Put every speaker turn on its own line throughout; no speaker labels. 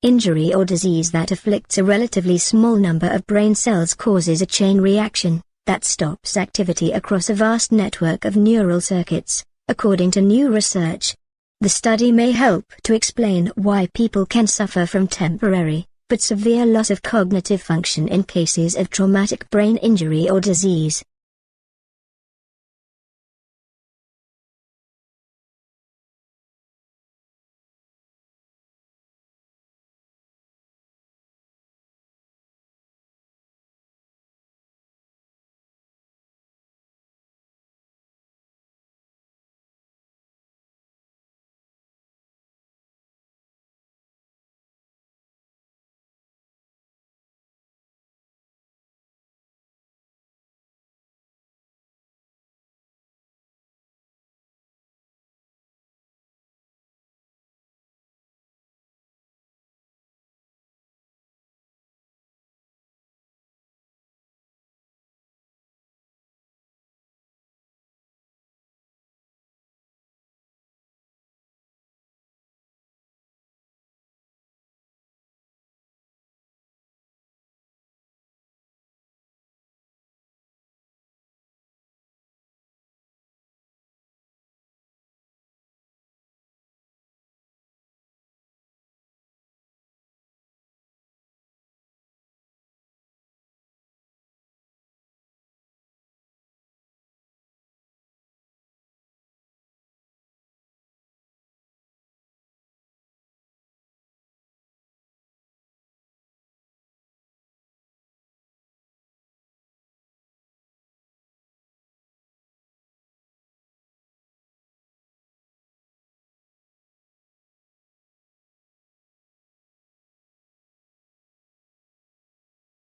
Injury or disease that afflicts a relatively small number of brain cells causes a chain reaction that stops activity across a vast network of neural circuits, according to new research. The study may help to explain why people can suffer from temporary, but severe loss of cognitive function in cases of traumatic brain injury or disease.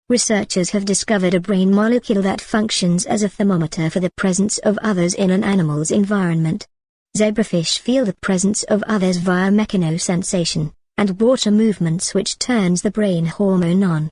Researchers have discovered a brain molecule that functions as a thermometer for the presence of others in an animal's environment. Zebrafish feel the presence of others via mechanosensation, and water movements which turns the brain hormone on.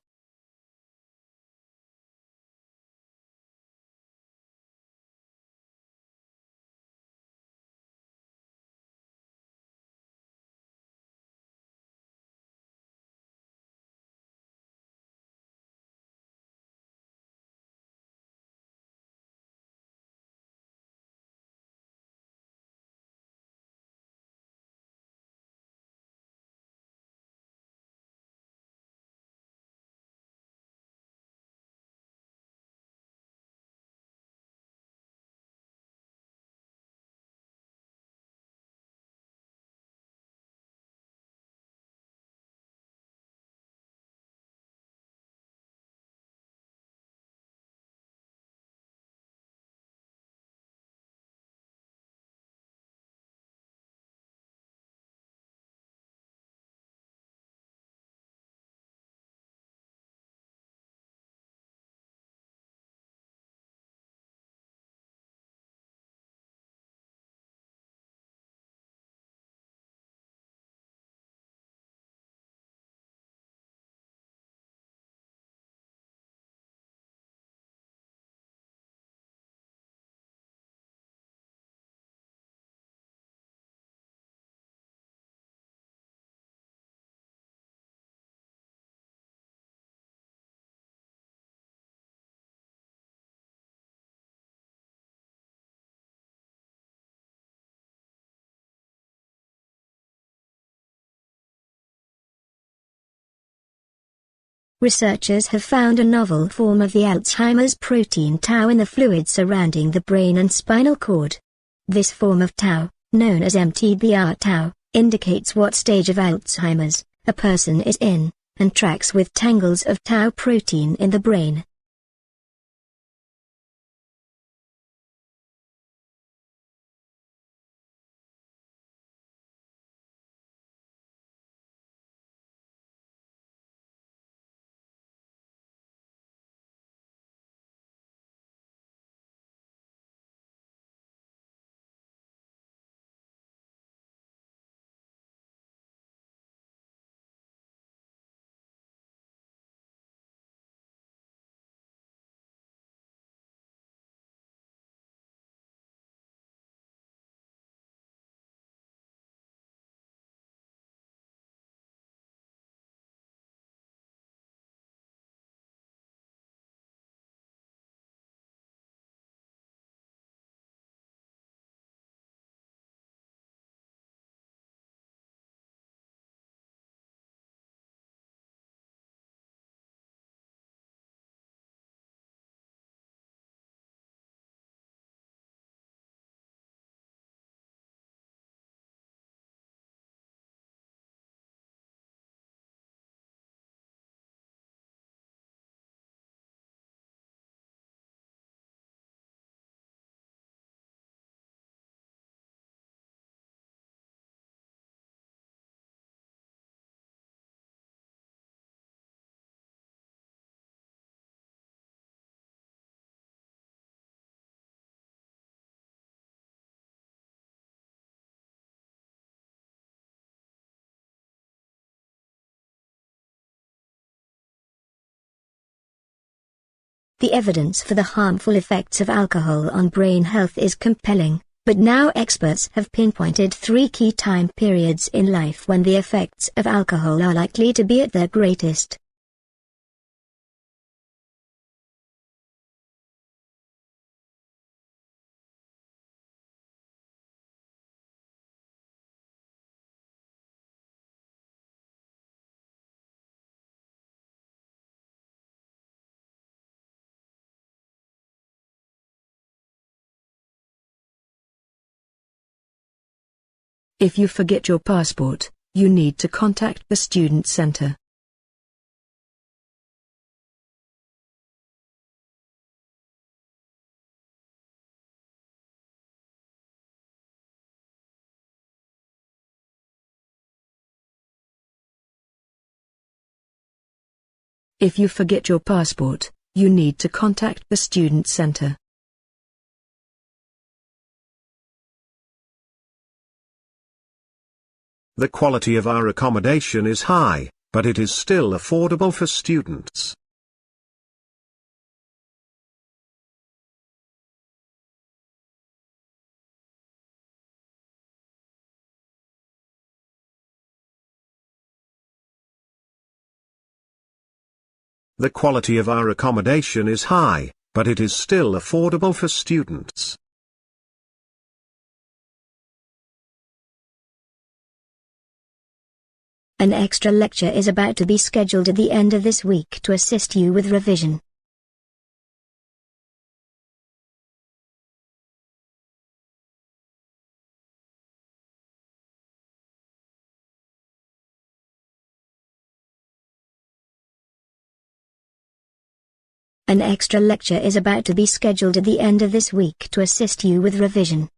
Researchers have found a novel form of the Alzheimer's protein tau in the fluid surrounding the brain and spinal cord. This form of tau, known as MTBR tau, indicates what stage of Alzheimer's a person is in, and tracks with tangles of tau protein in the brain. The evidence for the harmful effects of alcohol on brain health is compelling, but now experts have pinpointed 3 key time periods in life when the effects of alcohol are likely to be at their greatest.
If you forget your passport, you need to contact the student center. If you forget your passport, you need to contact the student center.
The quality of our accommodation is high, but it is still affordable for students. The quality of our accommodation is high, but it is still affordable for students.
An extra lecture is about to be scheduled at the end of this week to assist you with revision. An extra lecture is about to be scheduled at the end of this week to assist you with revision.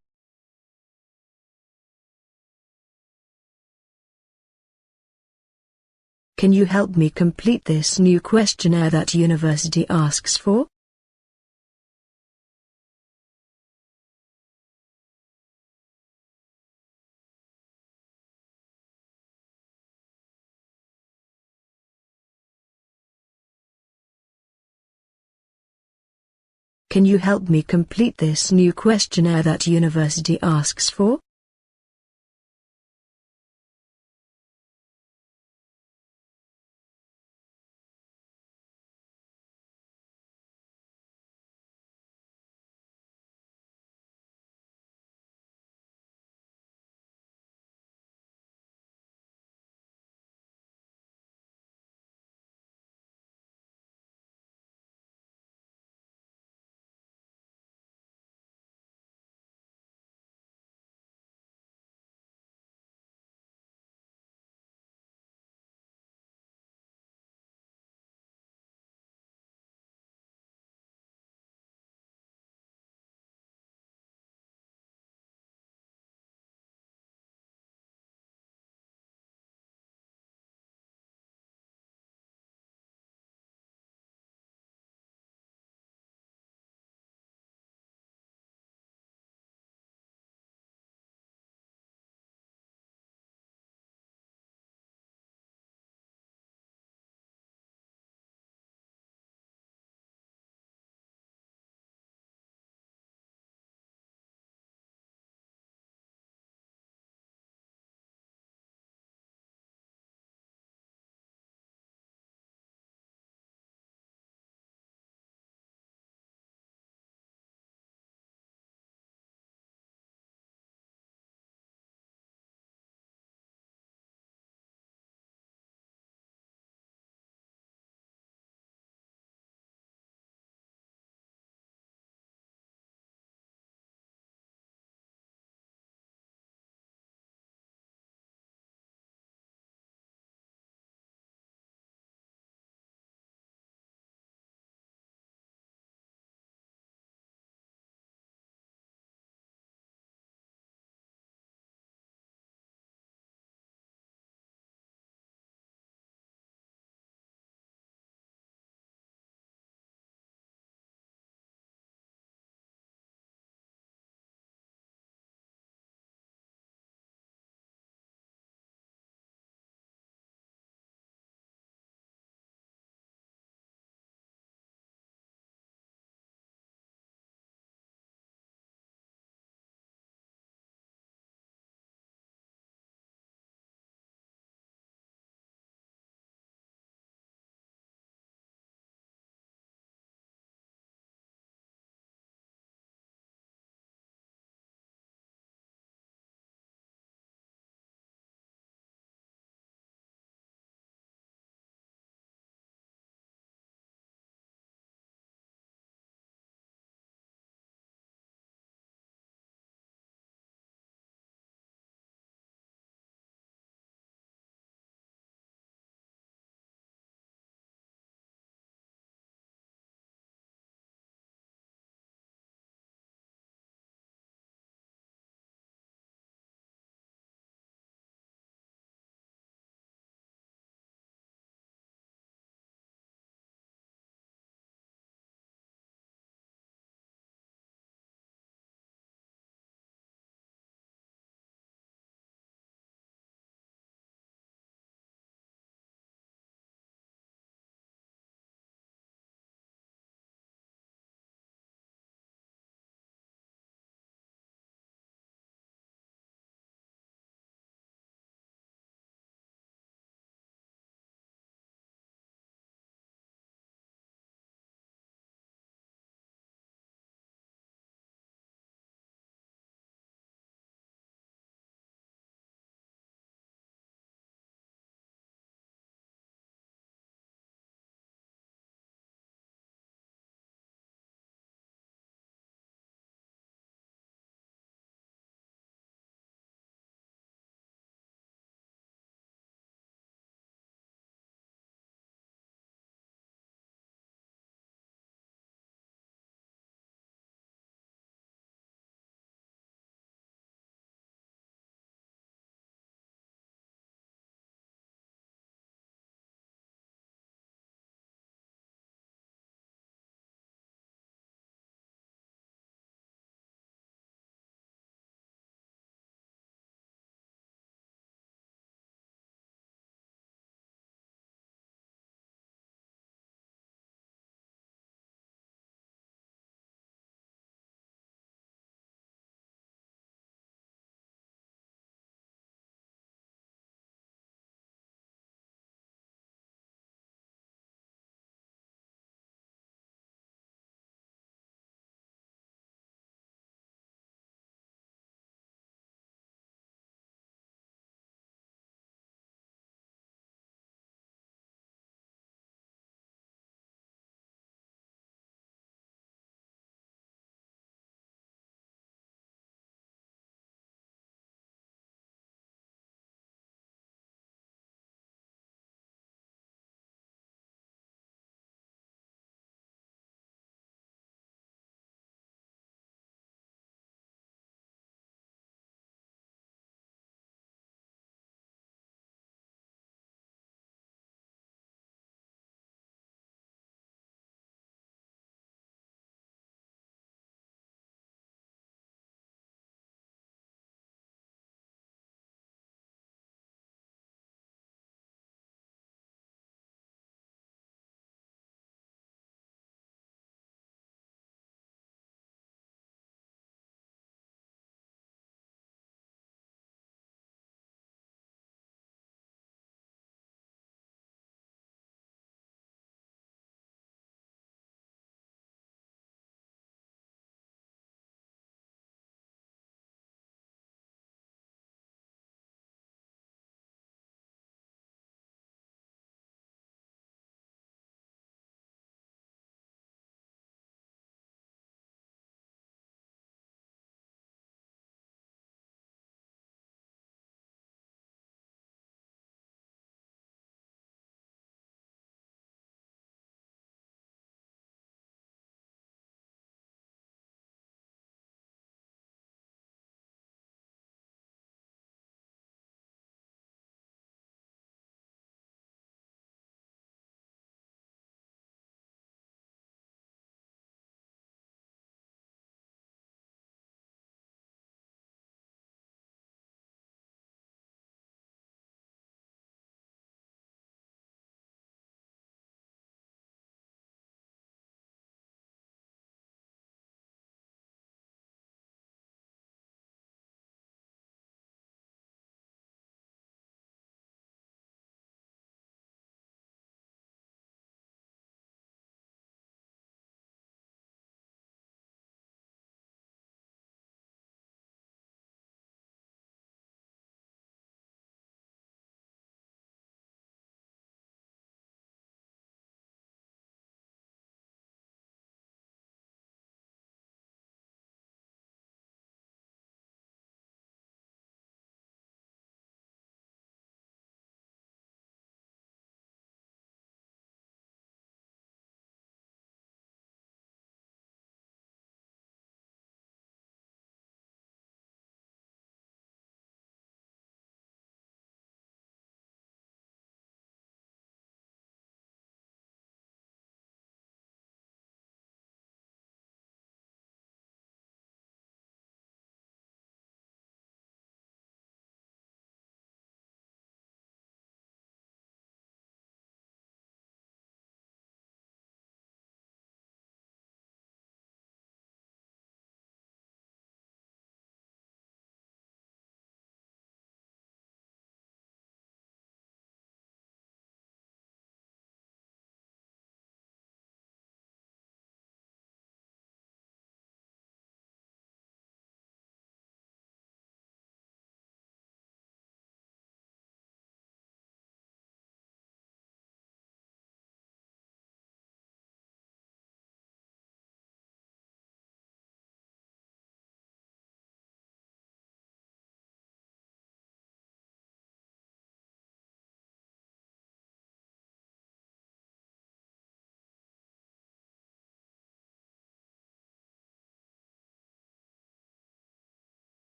Can you help me complete this new questionnaire that university asks for? Can you help me complete this new questionnaire that university asks for?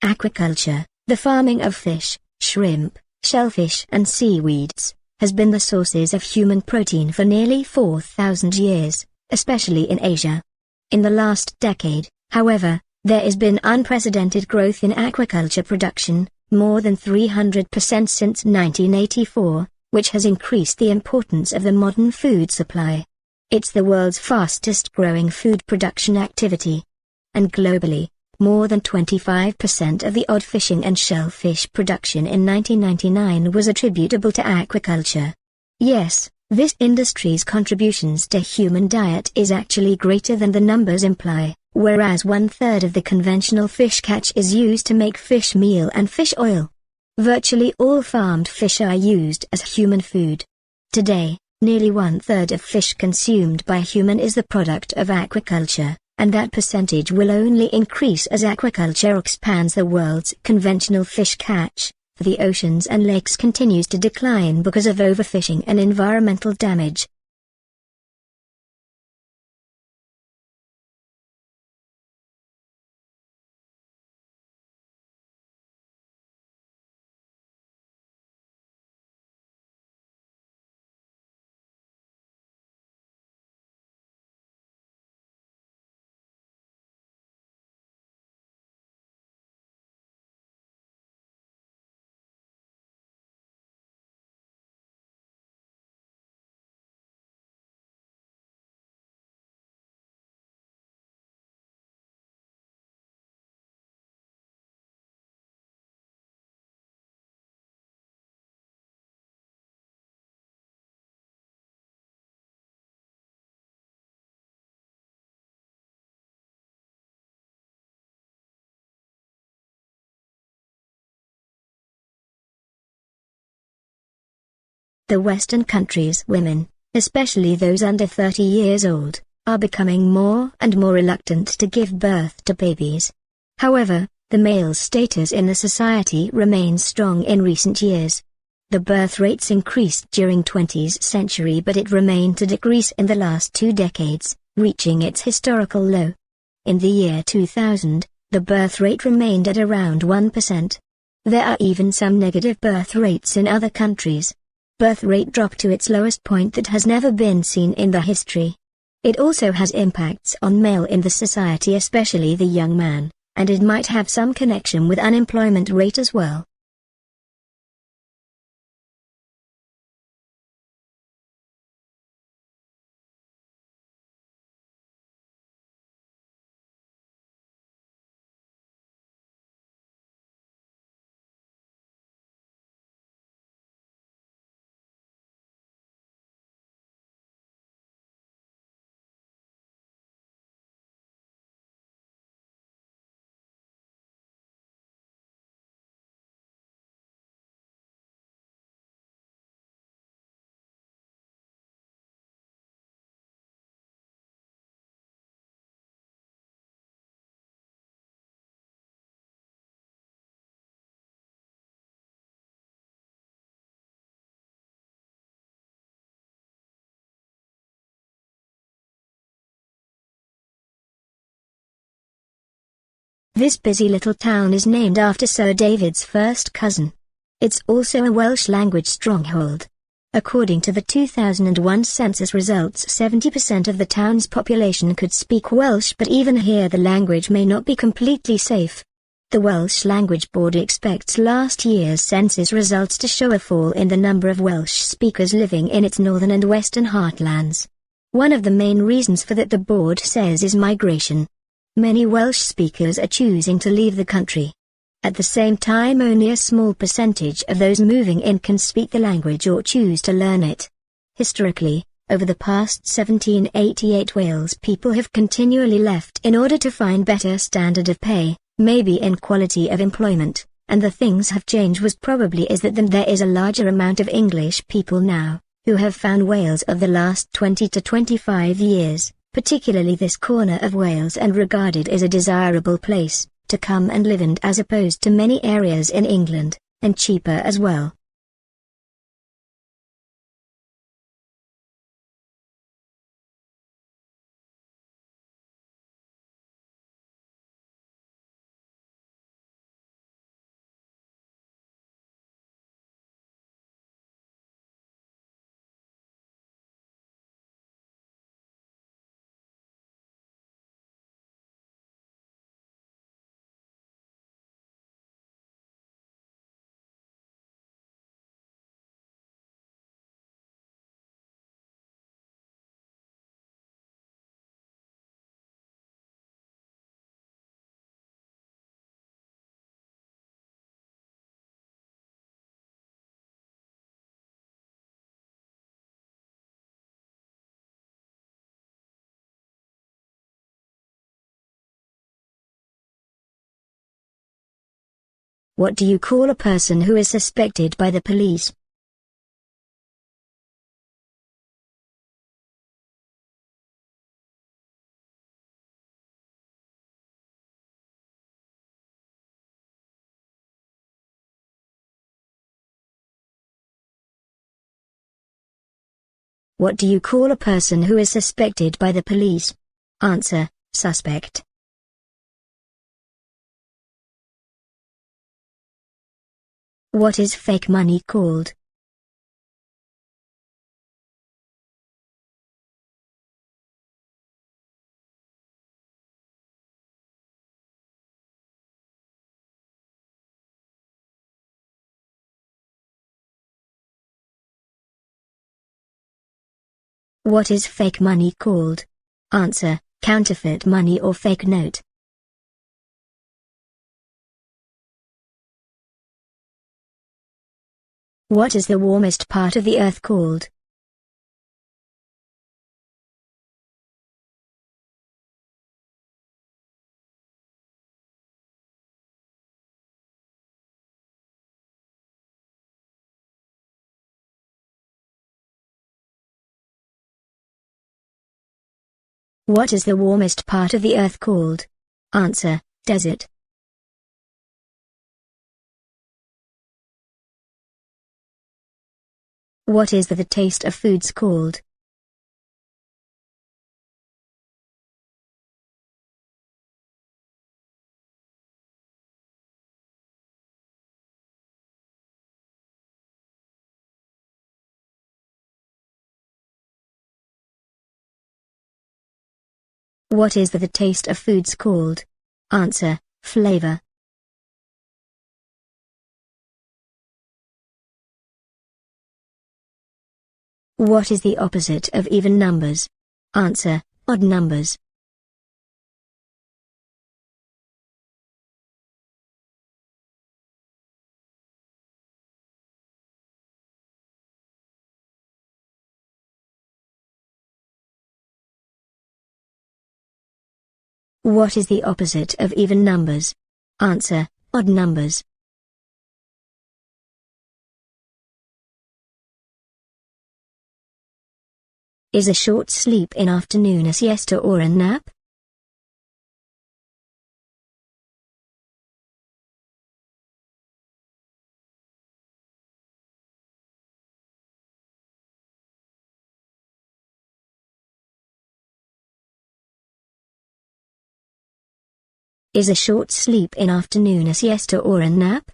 Aquaculture, the farming of fish, shrimp, shellfish and seaweeds, has been the sources of human protein for nearly 4,000 years, especially in Asia. In the last decade, however, there has been unprecedented growth in aquaculture production, more than 300% since 1984, which has increased the importance of the modern food supply. It's the world's fastest growing food production activity. And globally, more than 25% of the odd fishing and shellfish production in 1999 was attributable to aquaculture. Yes, this industry's contributions to human diet is actually greater than the numbers imply, whereas 1/3 of the conventional fish catch is used to make fish meal and fish oil. Virtually all farmed fish are used as human food. Today, nearly 1/3 of fish consumed by human is the product of aquaculture, and that percentage will only increase as aquaculture expands the world's conventional fish catch, for the oceans and lakes continues to decline because of overfishing and environmental damage. The Western countries' women, especially those under 30 years old, are becoming more and more reluctant to give birth to babies. However, the male status in the society remains strong in recent years. The birth rates increased during 20th century, but it remained to decrease in the last 2 decades, reaching its historical low. In the year 2000, the birth rate remained at around 1%. There are even some negative birth rates in other countries. Birth rate dropped to its lowest point that has never been seen in the history. It also has impacts on male in the society, especially the young man, and it might have some connection with unemployment rate as well. This busy little town is named after Sir David's first cousin. It's also a Welsh language stronghold. According to the 2001 census results, 70% of the town's population could speak Welsh, but even here the language may not be completely safe. The Welsh Language Board expects last year's census results to show a fall in the number of Welsh speakers living in its northern and western heartlands. One of the main reasons for that, the board says, is migration. Many Welsh speakers are choosing to leave the country. At the same time, only a small percentage of those moving in can speak the language or choose to learn it. Historically, over the past 1788, Wales people have continually left in order to find better standard of pay, maybe in quality of employment, and the things have changed was probably is that there is a larger amount of English people now, who have found Wales of the last 20 to 25 years. Particularly this corner of Wales, and regarded as a desirable place to come and live in, as opposed to many areas in England, and cheaper as well. What do you call a person who is suspected by the police? What do you call a person who is suspected by the police? Answer: suspect. What is fake money called? What is fake money called? Answer: counterfeit money or fake note. What is the warmest part of the earth called? What is the warmest part of the earth called? Answer: desert. What is the taste of foods called? What is the taste of foods called? Answer: flavor. What is the opposite of even numbers? Answer: odd numbers. What is the opposite of even numbers? Answer: odd numbers. Is a short sleep in afternoon a siesta or a nap? Is a short sleep in afternoon a siesta or a nap?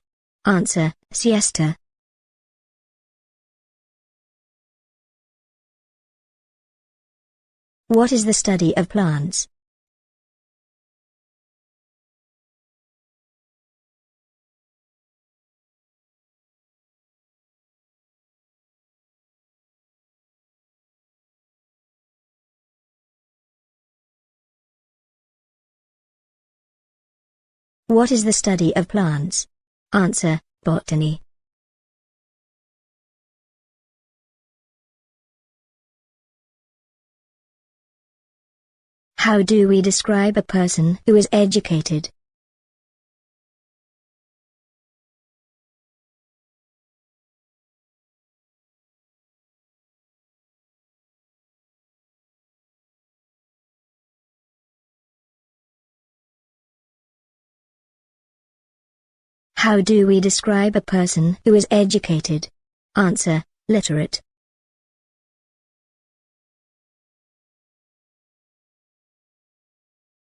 Answer: siesta. What is the study of plants? What is the study of plants? Answer: botany. How do we describe a person who is educated? How do we describe a person who is educated? Answer: literate.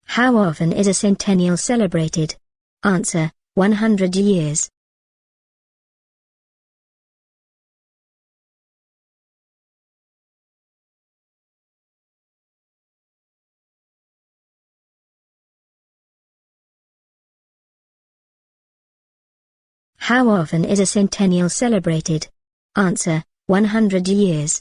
How often is a centennial celebrated? Answer: 100 years. How often is a centennial celebrated? Answer: 100 years.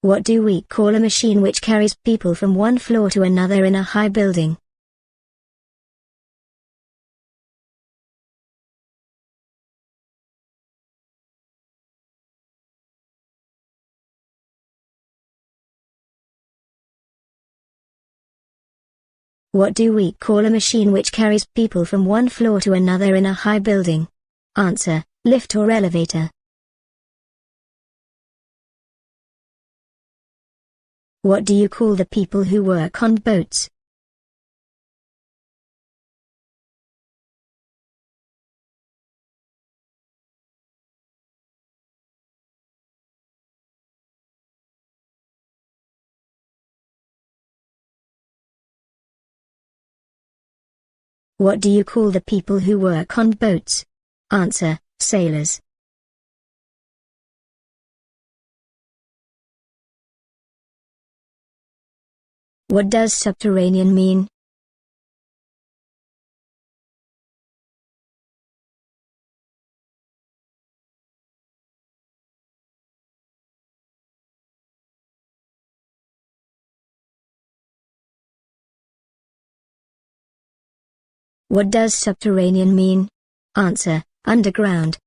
What do we call a machine which carries people from one floor to another in a high building? What do we call a machine which carries people from one floor to another in a high building? Answer: lift or elevator. What do you call the people who work on boats? What do you call the people who work on boats? Answer: sailors. What does subterranean mean? What does subterranean mean? Answer: underground.